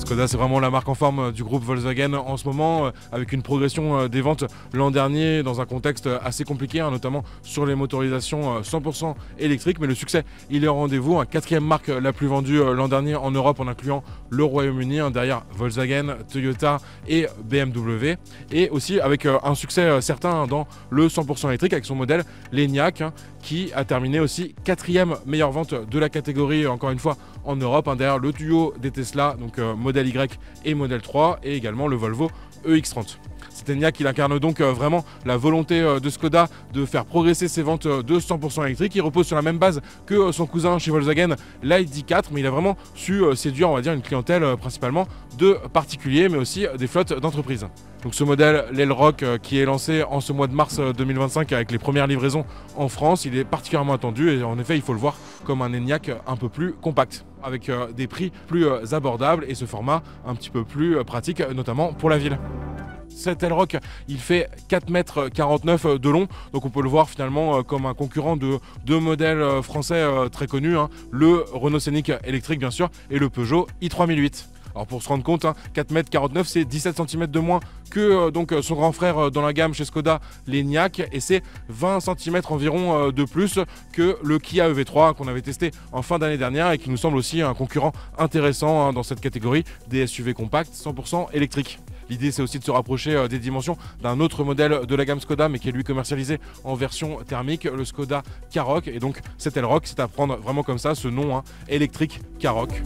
Skoda, c'est vraiment la marque en forme du groupe Volkswagen en ce moment, avec une progression des ventes l'an dernier dans un contexte assez compliqué, notamment sur les motorisations 100% électriques. Mais le succès, il est au rendez-vous. Quatrième marque la plus vendue l'an dernier en Europe, en incluant le Royaume-Uni, derrière Volkswagen, Toyota et BMW. Et aussi avec un succès certain dans le 100% électrique avec son modèle l'Enyaq, qui a terminé aussi quatrième meilleure vente de la catégorie, encore une fois en Europe, derrière le duo des Tesla, donc modèle Y et modèle 3, et également le Volvo EX30. Cet Enyaq, il incarne donc vraiment la volonté de Skoda de faire progresser ses ventes de 100% électriques. Il repose sur la même base que son cousin chez Volkswagen, l'ID4, mais il a vraiment su séduire, on va dire, une clientèle principalement de particuliers, mais aussi des flottes d'entreprises. Donc ce modèle, l'Elroq, qui est lancé en ce mois de mars 2025 avec les premières livraisons en France, il est particulièrement attendu et en effet, il faut le voir comme un Enyaq un peu plus compact, avec des prix plus abordables et ce format un petit peu plus pratique, notamment pour la ville. Cet Elroq, il fait 4,49 m de long, donc on peut le voir finalement comme un concurrent de deux modèles français très connus, le Renault Scénic électrique bien sûr, et le Peugeot i3008. Alors pour se rendre compte, 4,49 m, c'est 17 cm de moins que son grand frère dans la gamme chez Skoda, l'Enyaq, et c'est 20 cm environ de plus que le Kia EV3 qu'on avait testé en fin d'année dernière et qui nous semble aussi un concurrent intéressant dans cette catégorie des SUV compacts 100% électriques. L'idée, c'est aussi de se rapprocher des dimensions d'un autre modèle de la gamme Skoda, mais qui est lui commercialisé en version thermique, le Skoda Karoq. Et donc cet Elroq, c'est à prendre vraiment comme ça, ce nom, électrique Karoq.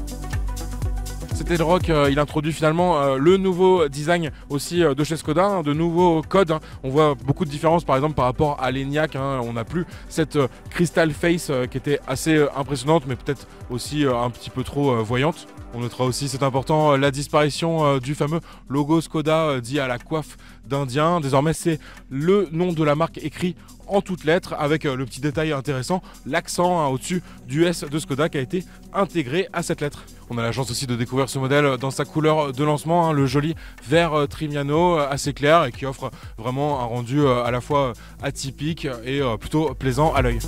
Cet Elroq, il introduit finalement le nouveau design aussi de chez Skoda, de nouveaux codes. On voit beaucoup de différences par exemple par rapport à l'Enyaq. On n'a plus cette Crystal Face qui était assez impressionnante, mais peut-être aussi un petit peu trop voyante. On notera aussi, c'est important, la disparition du fameux logo Skoda dit à la coiffe d'Indien. Désormais, c'est le nom de la marque écrit en toutes lettres avec le petit détail intéressant, l'accent au-dessus du S de Skoda qui a été intégré à cette lettre. On a la chance aussi de découvrir ce modèle dans sa couleur de lancement, le joli vert Trimiano assez clair et qui offre vraiment un rendu à la fois atypique et plutôt plaisant à l'œil.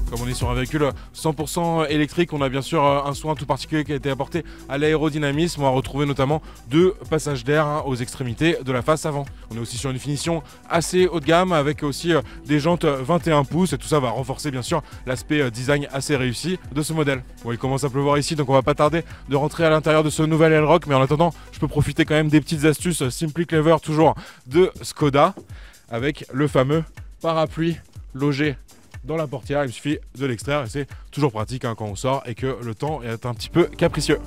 Comme on est sur un véhicule 100% électrique, on a bien sûr un soin tout particulier qui a été apporté à l'aérodynamisme. On va retrouver notamment deux passages d'air aux extrémités de la face avant. On est aussi sur une finition assez haut de gamme avec aussi des jantes 21 pouces et tout ça va renforcer bien sûr l'aspect design assez réussi de ce modèle. Bon, il commence à pleuvoir ici, donc on va pas tarder de rentrer à l'intérieur de ce nouvel Elroq, mais en attendant, je peux profiter quand même des petites astuces Simply Clever toujours de Skoda avec le fameux parapluie logé dans la portière. Il me suffit de l'extraire et c'est toujours pratique quand on sort et que le temps est un petit peu capricieux.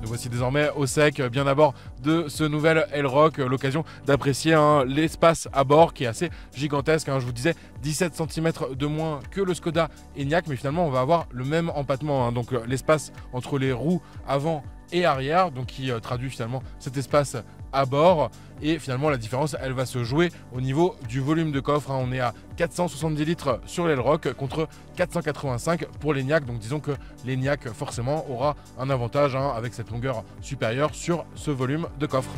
Nous voici désormais au sec, bien à bord de ce nouvel Elroq, l'occasion d'apprécier l'espace à bord qui est assez gigantesque. Je vous disais 17 cm de moins que le Skoda Enyaq, mais finalement on va avoir le même empattement, donc l'espace entre les roues avant et arrière, donc qui traduit finalement cet espace à bord. Et finalement la différence, elle va se jouer au niveau du volume de coffre. On est à 470 litres sur l'Elroq contre 485 pour l'Enyaq. Donc disons que l'Enyaq forcément aura un avantage avec cette longueur supérieure sur ce volume de coffre.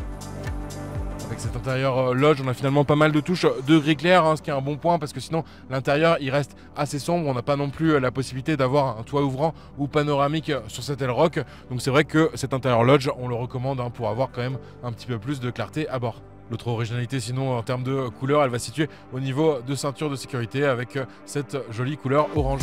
Avec cet intérieur Lodge, on a finalement pas mal de touches de gris clair, ce qui est un bon point parce que sinon l'intérieur il reste assez sombre. On n'a pas non plus la possibilité d'avoir un toit ouvrant ou panoramique sur cet Elroq. Donc c'est vrai que cet intérieur Lodge, on le recommande pour avoir quand même un petit peu plus de clarté à bord. L'autre originalité sinon en termes de couleur, elle va se situer au niveau de ceinture de sécurité avec cette jolie couleur orange.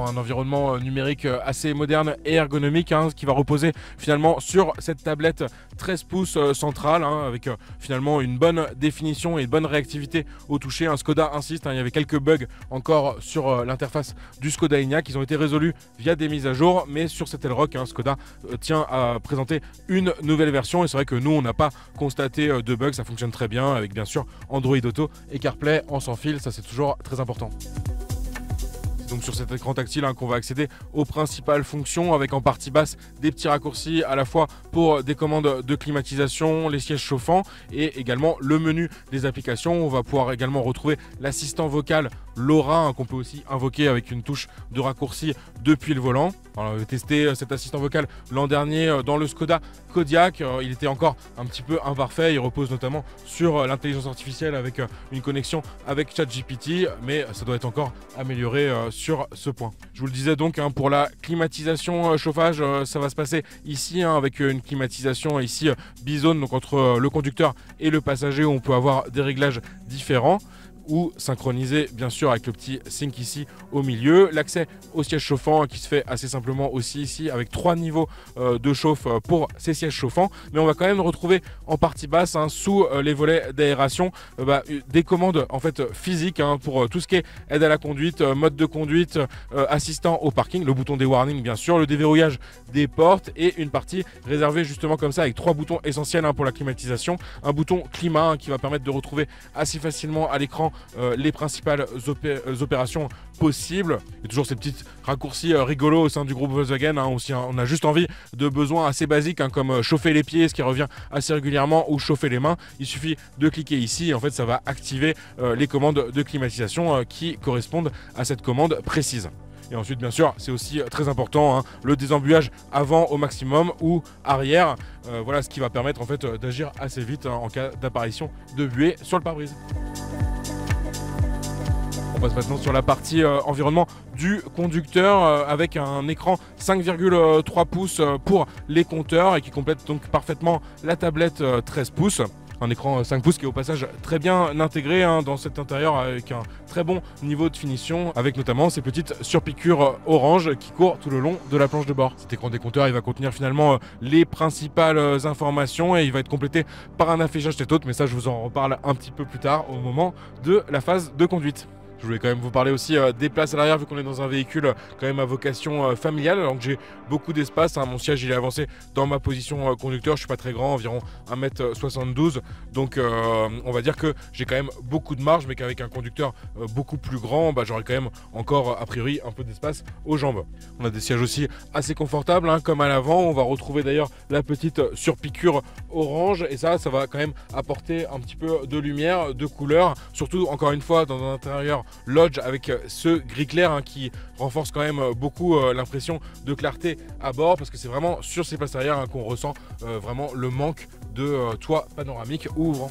Un environnement numérique assez moderne et ergonomique qui va reposer finalement sur cette tablette 13 pouces centrale avec finalement une bonne définition et une bonne réactivité au toucher. Skoda insiste, il y avait quelques bugs encore sur l'interface du Skoda Enyaq, ils ont été résolus via des mises à jour, mais sur cet Elroq, Skoda tient à présenter une nouvelle version et c'est vrai que nous on n'a pas constaté de bugs, ça fonctionne très bien avec bien sûr Android Auto et CarPlay en sans fil, ça c'est toujours très important. Donc sur cet écran tactile qu'on va accéder aux principales fonctions avec en partie basse des petits raccourcis à la fois pour des commandes de climatisation, les sièges chauffants et également le menu des applications. On va pouvoir également retrouver l'assistant vocal Laura qu'on peut aussi invoquer avec une touche de raccourci depuis le volant. Alors, on avait testé cet assistant vocal l'an dernier dans le Skoda Kodiaq. Il était encore un petit peu imparfait. Il repose notamment sur l'intelligence artificielle avec une connexion avec ChatGPT, mais ça doit être encore amélioré sur ce point. Je vous le disais donc, pour la climatisation chauffage, ça va se passer ici avec une climatisation ici bizone, donc entre le conducteur et le passager, où on peut avoir des réglages différents ou synchronisé bien sûr avec le petit sync ici au milieu. L'accès au siège chauffant qui se fait assez simplement aussi ici avec 3 niveaux de chauffe pour ces sièges chauffants, mais on va quand même retrouver en partie basse sous les volets d'aération des commandes en fait physiques pour tout ce qui est aide à la conduite, mode de conduite, assistant au parking, le bouton des warnings bien sûr, le déverrouillage des portes et une partie réservée justement comme ça avec 3 boutons essentiels pour la climatisation. Un bouton climat qui va permettre de retrouver assez facilement à l'écran les principales opérations possibles. Et toujours ces petits raccourcis rigolos au sein du groupe Volkswagen. Aussi, on a juste envie de besoins assez basiques comme chauffer les pieds, ce qui revient assez régulièrement, ou chauffer les mains. Il suffit de cliquer ici et en fait ça va activer les commandes de climatisation qui correspondent à cette commande précise. Et ensuite, bien sûr, c'est aussi très important, le désembuage avant au maximum ou arrière. Voilà ce qui va permettre en fait d'agir assez vite en cas d'apparition de buée sur le pare-brise. On passe maintenant sur la partie environnement du conducteur avec un écran 5,3 pouces pour les compteurs et qui complète donc parfaitement la tablette 13 pouces. Un écran 5 pouces qui est au passage très bien intégré dans cet intérieur avec un très bon niveau de finition, avec notamment ces petites surpiqûres orange qui courent tout le long de la planche de bord. Cet écran des compteurs, il va contenir finalement les principales informations et il va être complété par un affichage tête haute, mais ça je vous en reparle un petit peu plus tard au moment de la phase de conduite. Je voulais quand même vous parler aussi des places à l'arrière, vu qu'on est dans un véhicule quand même à vocation familiale. Donc j'ai beaucoup d'espace, mon siège il est avancé dans ma position conducteur, je suis pas très grand, environ 1m72. Donc on va dire que j'ai quand même beaucoup de marge, mais qu'avec un conducteur beaucoup plus grand, j'aurai quand même encore a priori un peu d'espace aux jambes. On a des sièges aussi assez confortables, comme à l'avant. On va retrouver d'ailleurs la petite surpiqûre orange, et ça va quand même apporter un petit peu de lumière, de couleur, surtout encore une fois dans un intérieur Lodge avec ce gris clair qui renforce quand même beaucoup l'impression de clarté à bord, parce que c'est vraiment sur ces places arrière qu'on ressent vraiment le manque de toit panoramique ouvrant.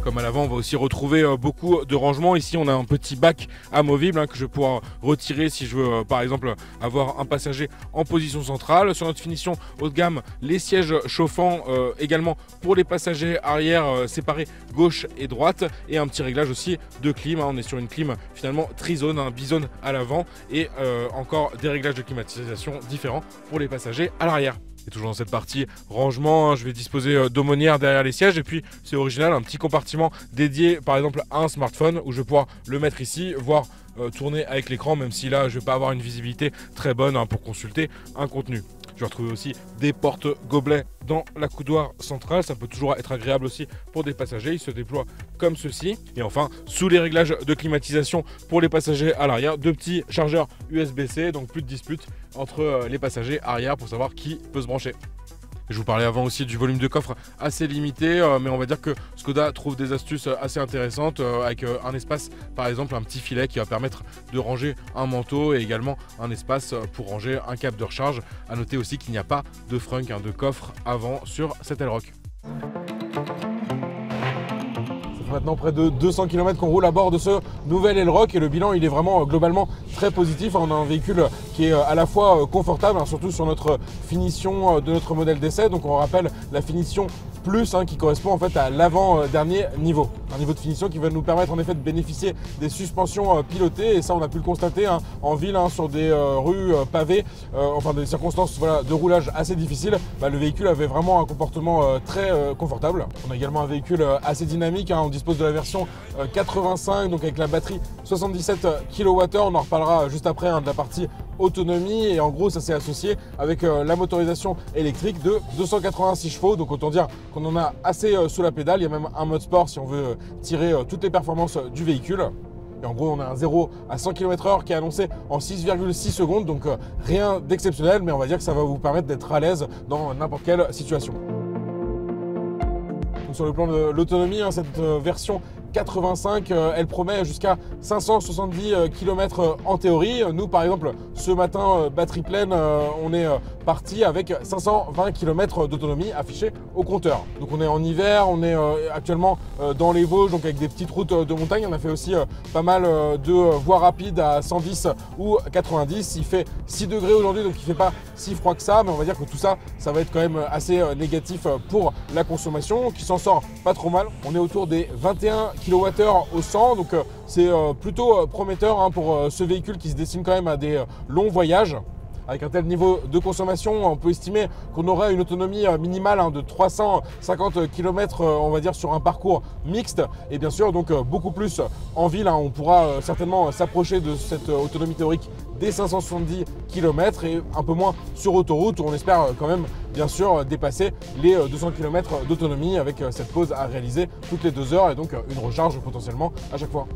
Comme à l'avant, on va aussi retrouver beaucoup de rangements. Ici, on a un petit bac amovible que je vais pouvoir retirer si je veux, par exemple, avoir un passager en position centrale. Sur notre finition haut de gamme, les sièges chauffants également pour les passagers arrière séparés gauche et droite, et un petit réglage aussi de clim. On est sur une clim finalement trizone, bizone à l'avant, et encore des réglages de climatisation différents pour les passagers à l'arrière. Et toujours dans cette partie rangement, je vais disposer d'aumônières derrière les sièges, et puis c'est original, un petit compartiment dédié par exemple à un smartphone où je vais pouvoir le mettre ici, voire tourner avec l'écran, même si là je vais pas avoir une visibilité très bonne pour consulter un contenu. Je vais retrouver aussi des portes gobelets dans la coudoir centrale, ça peut toujours être agréable aussi pour des passagers, ils se déploient comme ceci. Et enfin, sous les réglages de climatisation pour les passagers à l'arrière, 2 petits chargeurs USB-C, donc plus de dispute entre les passagers arrière pour savoir qui peut se brancher. Je vous parlais avant aussi du volume de coffre assez limité, mais on va dire que Skoda trouve des astuces assez intéressantes avec un espace, par exemple un petit filet qui va permettre de ranger un manteau, et également un espace pour ranger un câble de recharge. A noter aussi qu'il n'y a pas de frunk, de coffre avant sur cet Elroq. Maintenant près de 200 km qu'on roule à bord de ce nouvel Elroq, et le bilan il est vraiment globalement très positif. On a un véhicule qui est à la fois confortable, surtout sur notre finition de notre modèle d'essai. Donc on rappelle la finition plus qui correspond en fait à l'avant-dernier niveau. Un niveau de finition qui va nous permettre en effet de bénéficier des suspensions pilotées, et ça on a pu le constater en ville, sur des rues pavées, enfin des circonstances de roulage assez difficiles. Le véhicule avait vraiment un comportement très confortable. On a également un véhicule assez dynamique, on dispose de la version 85, donc avec la batterie 77 kWh. On en reparlera juste après de la partie autonomie, et en gros ça s'est associé avec la motorisation électrique de 286 chevaux, donc autant dire qu'on en a assez sous la pédale. Il y a même un mode sport si on veut tirer toutes les performances du véhicule. Et en gros on a un 0 à 100 km/h qui est annoncé en 6,6 secondes, donc rien d'exceptionnel, mais on va dire que ça va vous permettre d'être à l'aise dans n'importe quelle situation. Donc sur le plan de l'autonomie, cette version 85, elle promet jusqu'à 570 km en théorie. Nous par exemple ce matin, batterie pleine, on est parti avec 520 km d'autonomie affichée au compteur. Donc on est en hiver, on est actuellement dans les Vosges, donc avec des petites routes de montagne. On a fait aussi pas mal de voies rapides à 110 ou 90. Il fait 6 degrés aujourd'hui, donc il ne fait pas si froid que ça, mais on va dire que tout ça, ça va être quand même assez négatif pour la consommation, qui s'en sort pas trop mal. On est autour des 21 kWh au 100, donc c'est plutôt prometteur pour ce véhicule qui se destine quand même à des longs voyages. Avec un tel niveau de consommation, on peut estimer qu'on aurait une autonomie minimale de 350 km, on va dire, sur un parcours mixte. Et bien sûr, donc beaucoup plus en ville. On pourra certainement s'approcher de cette autonomie théorique des 570 km et un peu moins sur autoroute, où on espère quand même, bien sûr, dépasser les 200 km d'autonomie avec cette pause à réaliser toutes les 2 heures et donc une recharge potentiellement à chaque fois.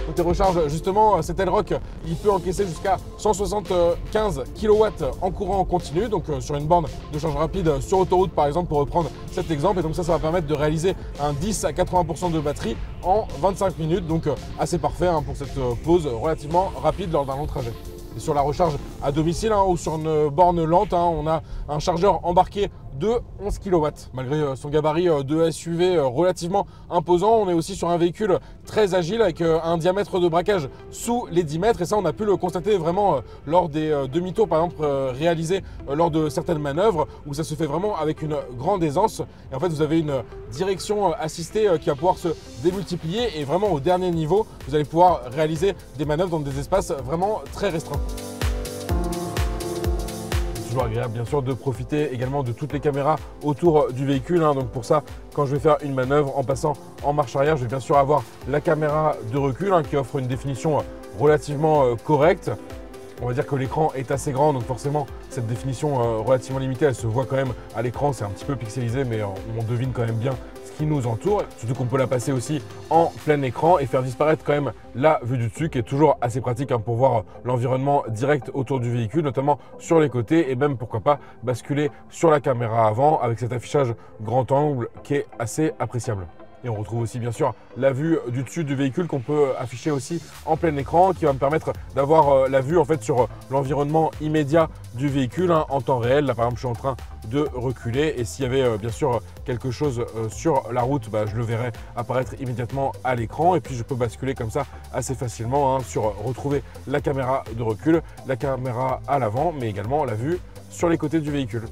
Côté recharge, justement, cet Elroq, il peut encaisser jusqu'à 175 kW en courant continu, donc sur une borne de charge rapide sur autoroute par exemple, pour reprendre cet exemple. Et donc ça va permettre de réaliser un 10 à 80% de batterie en 25 minutes, donc assez parfait pour cette pause relativement rapide lors d'un long trajet. Et sur la recharge à domicile ou sur une borne lente, on a un chargeur embarqué de 11 kW. Malgré son gabarit de SUV relativement imposant, on est aussi sur un véhicule très agile avec un diamètre de braquage sous les 10 mètres. Et ça, on a pu le constater vraiment lors des demi-tours, par exemple, réalisés lors de certaines manœuvres, où ça se fait vraiment avec une grande aisance. Et en fait, vous avez une direction assistée qui va pouvoir se démultiplier. Et vraiment, au dernier niveau, vous allez pouvoir réaliser des manœuvres dans des espaces vraiment très restreints. Agréable bien sûr de profiter également de toutes les caméras autour du véhicule, donc pour ça, quand je vais faire une manœuvre en passant en marche arrière, je vais bien sûr avoir la caméra de recul qui offre une définition relativement correcte. On va dire que l'écran est assez grand, donc forcément cette définition relativement limitée, elle se voit quand même à l'écran. C'est un petit peu pixelisé, mais on devine quand même bien ce qui nous entoure. Surtout qu'on peut la passer aussi en plein écran et faire disparaître quand même la vue du dessus, qui est toujours assez pratique pour voir l'environnement direct autour du véhicule, notamment sur les côtés, et même pourquoi pas basculer sur la caméra avant avec cet affichage grand angle qui est assez appréciable. Et on retrouve aussi bien sûr la vue du dessus du véhicule qu'on peut afficher aussi en plein écran, qui va me permettre d'avoir la vue en fait sur l'environnement immédiat du véhicule en temps réel. Là par exemple, je suis en train de reculer et s'il y avait bien sûr quelque chose sur la route, je le verrais apparaître immédiatement à l'écran. Et puis je peux basculer comme ça assez facilement sur retrouver la caméra de recul, la caméra à l'avant, mais également la vue sur les côtés du véhicule.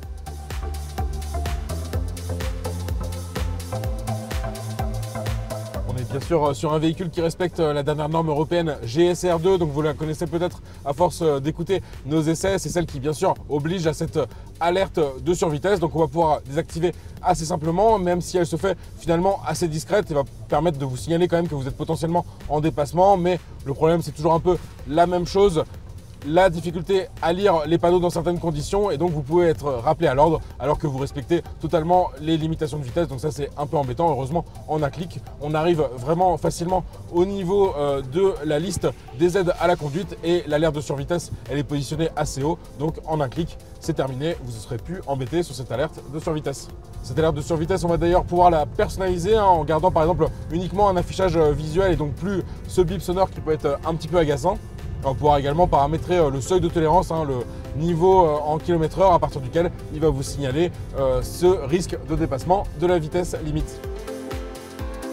Bien sûr, sur un véhicule qui respecte la dernière norme européenne GSR2, donc vous la connaissez peut-être à force d'écouter nos essais, c'est celle qui bien sûr oblige à cette alerte de survitesse. Donc on va pouvoir désactiver assez simplement, même si elle se fait finalement assez discrète et va permettre de vous signaler quand même que vous êtes potentiellement en dépassement. Mais le problème, c'est toujours un peu la même chose. La difficulté à lire les panneaux dans certaines conditions, et donc vous pouvez être rappelé à l'ordre alors que vous respectez totalement les limitations de vitesse. Donc ça, c'est un peu embêtant. Heureusement, en un clic, on arrive vraiment facilement au niveau de la liste des aides à la conduite, et l'alerte de survitesse, elle est positionnée assez haut. Donc en un clic, c'est terminé. Vous ne serez plus embêté sur cette alerte de survitesse. Cette alerte de survitesse, on va d'ailleurs pouvoir la personnaliser en gardant par exemple uniquement un affichage visuel et donc plus ce bip sonore qui peut être un petit peu agaçant. On va pouvoir également paramétrer le seuil de tolérance, le niveau en km/h à partir duquel il va vous signaler ce risque de dépassement de la vitesse limite.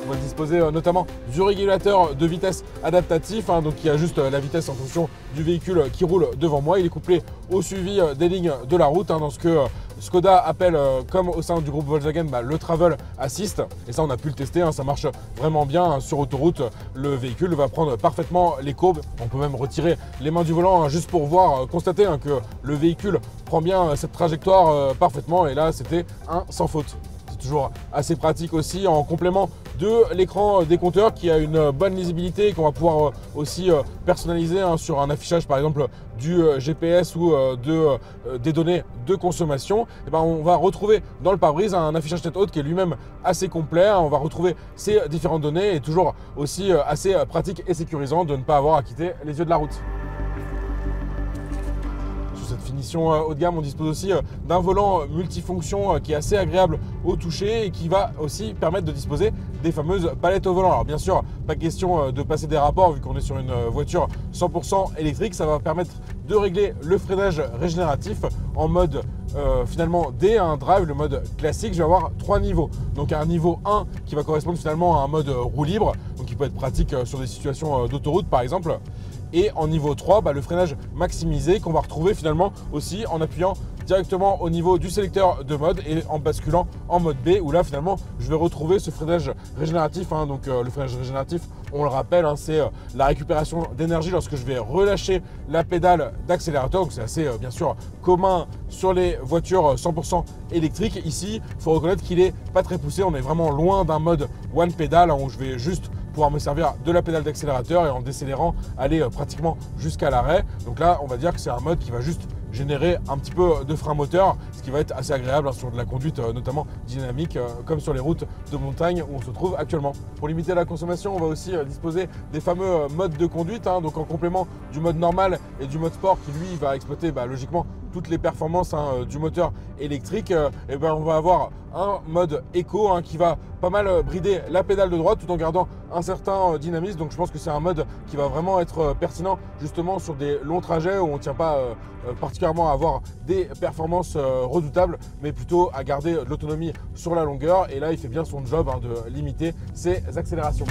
On va disposer notamment du régulateur de vitesse adaptatif, donc qui ajuste la vitesse en fonction du véhicule qui roule devant moi. Il est couplé au suivi des lignes de la route, dans ce que Skoda appelle, comme au sein du groupe Volkswagen, le Travel Assist. Et ça, on a pu le tester, ça marche vraiment bien sur autoroute. Le véhicule va prendre parfaitement les courbes. On peut même retirer les mains du volant juste pour voir, constater que le véhicule prend bien cette trajectoire parfaitement. Et là, c'était un sans faute. Toujours assez pratique aussi en complément de l'écran des compteurs qui a une bonne lisibilité et qu'on va pouvoir aussi personnaliser sur un affichage par exemple du GPS ou des données de consommation. Et on va retrouver dans le pare-brise un affichage tête haute qui est lui-même assez complet. On va retrouver ces différentes données et toujours aussi assez pratique et sécurisant de ne pas avoir à quitter les yeux de la route. Cette finition haut de gamme, on dispose aussi d'un volant multifonction qui est assez agréable au toucher et qui va aussi permettre de disposer des fameuses palettes au volant. Alors bien sûr, pas question de passer des rapports vu qu'on est sur une voiture 100% électrique. Ça va permettre de régler le freinage régénératif en mode finalement D, un drive, le mode classique. Je vais avoir 3 niveaux. Donc un niveau 1 qui va correspondre finalement à un mode roue libre, donc qui peut être pratique sur des situations d'autoroute par exemple. Et en niveau 3, le freinage maximisé qu'on va retrouver finalement aussi en appuyant directement au niveau du sélecteur de mode et en basculant en mode B, où là finalement je vais retrouver ce freinage régénératif. Donc le freinage régénératif, on le rappelle, c'est la récupération d'énergie lorsque je vais relâcher la pédale d'accélérateur. Donc c'est assez bien sûr commun sur les voitures 100% électriques. Ici, il faut reconnaître qu'il n'est pas très poussé. On est vraiment loin d'un mode one pédale où je vais juste pouvoir me servir de la pédale d'accélérateur et en décélérant aller pratiquement jusqu'à l'arrêt. Donc là, on va dire que c'est un mode qui va juste générer un petit peu de frein moteur, ce qui va être assez agréable sur de la conduite notamment dynamique, comme sur les routes de montagne où on se trouve actuellement. Pour limiter la consommation, on va aussi disposer des fameux modes de conduite, donc en complément du mode normal et du mode sport qui lui va exploiter logiquement toutes les performances du moteur électrique. Et on va avoir un mode éco qui va pas mal brider la pédale de droite tout en gardant un certain dynamisme. Donc je pense que c'est un mode qui va vraiment être pertinent justement sur des longs trajets où on ne tient pas particulièrement à avoir des performances redoutables, mais plutôt à garder de l'autonomie sur la longueur. Et là, il fait bien son job de limiter ses accélérations.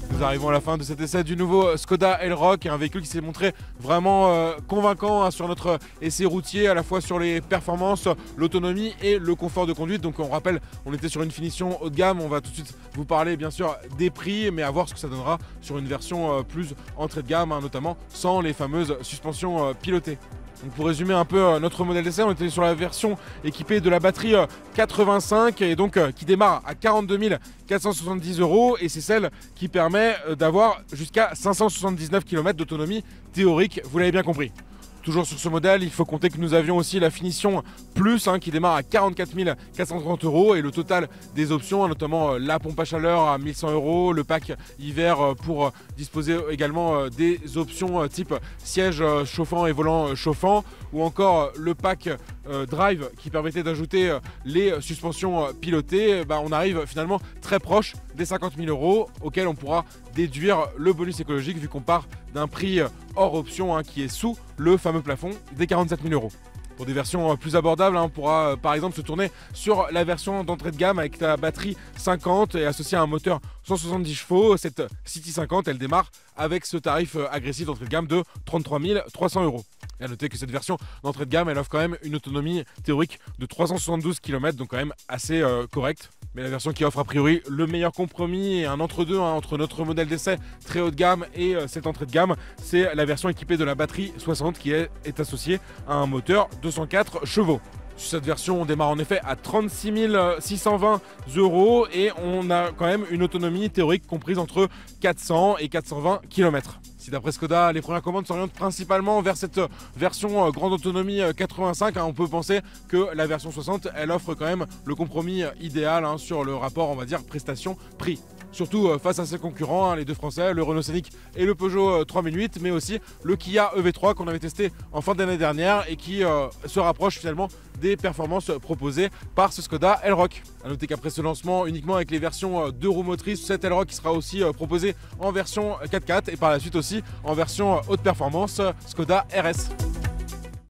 Nous arrivons à la fin de cet essai du nouveau Skoda Elroq, un véhicule qui s'est montré vraiment convaincant sur notre essai routier, à la fois sur les performances, l'autonomie et le confort de conduite. Donc on rappelle, on était sur une finition haut de gamme. On va tout de suite vous parler bien sûr des prix, mais à voir ce que ça donnera sur une version plus entrée de gamme, notamment sans les fameuses suspensions pilotées. Donc pour résumer un peu notre modèle d'essai, on était sur la version équipée de la batterie 85 et donc qui démarre à 42 470 € et c'est celle qui permet d'avoir jusqu'à 579 km d'autonomie théorique, vous l'avez bien compris. Toujours sur ce modèle, il faut compter que nous avions aussi la finition plus qui démarre à 44 430 € et le total des options, notamment la pompe à chaleur à 1100 €, le pack hiver pour disposer également des options type siège chauffant et volant chauffant, ou encore le pack drive qui permettait d'ajouter les suspensions pilotées. On arrive finalement très proche des 50 000 € auxquels on pourra déduire le bonus écologique vu qu'on part d'un prix hors option qui est sous le fameux plafond des 47 000 €. Pour des versions plus abordables, on pourra par exemple se tourner sur la version d'entrée de gamme avec la batterie 50 et associée à un moteur 170 chevaux. Cette City 50, elle démarre avec ce tarif agressif d'entrée de gamme de 33 300 €. Et à noter que cette version d'entrée de gamme, elle offre quand même une autonomie théorique de 372 km, donc quand même assez correcte. Mais la version qui offre a priori le meilleur compromis et un entre-deux entre notre modèle d'essai très haut de gamme et cette entrée de gamme, c'est la version équipée de la batterie 60 qui est associée à un moteur 204 chevaux. Sur cette version, on démarre en effet à 36 620 € et on a quand même une autonomie théorique comprise entre 400 et 420 km. Si d'après Skoda, les premières commandes s'orientent principalement vers cette version grande autonomie 85, on peut penser que la version 60, elle offre quand même le compromis idéal sur le rapport, on va dire, prestation-prix. Surtout face à ses concurrents, les deux français, le Renault Scénic et le Peugeot 3008, mais aussi le Kia EV3 qu'on avait testé en fin d'année dernière et qui se rapproche finalement des performances proposées par ce Skoda Elroq. A noter qu'après ce lancement uniquement avec les versions 2 roues motrices, cet Elroq sera aussi proposé en version 4x4 et par la suite aussi en version haute performance Skoda RS.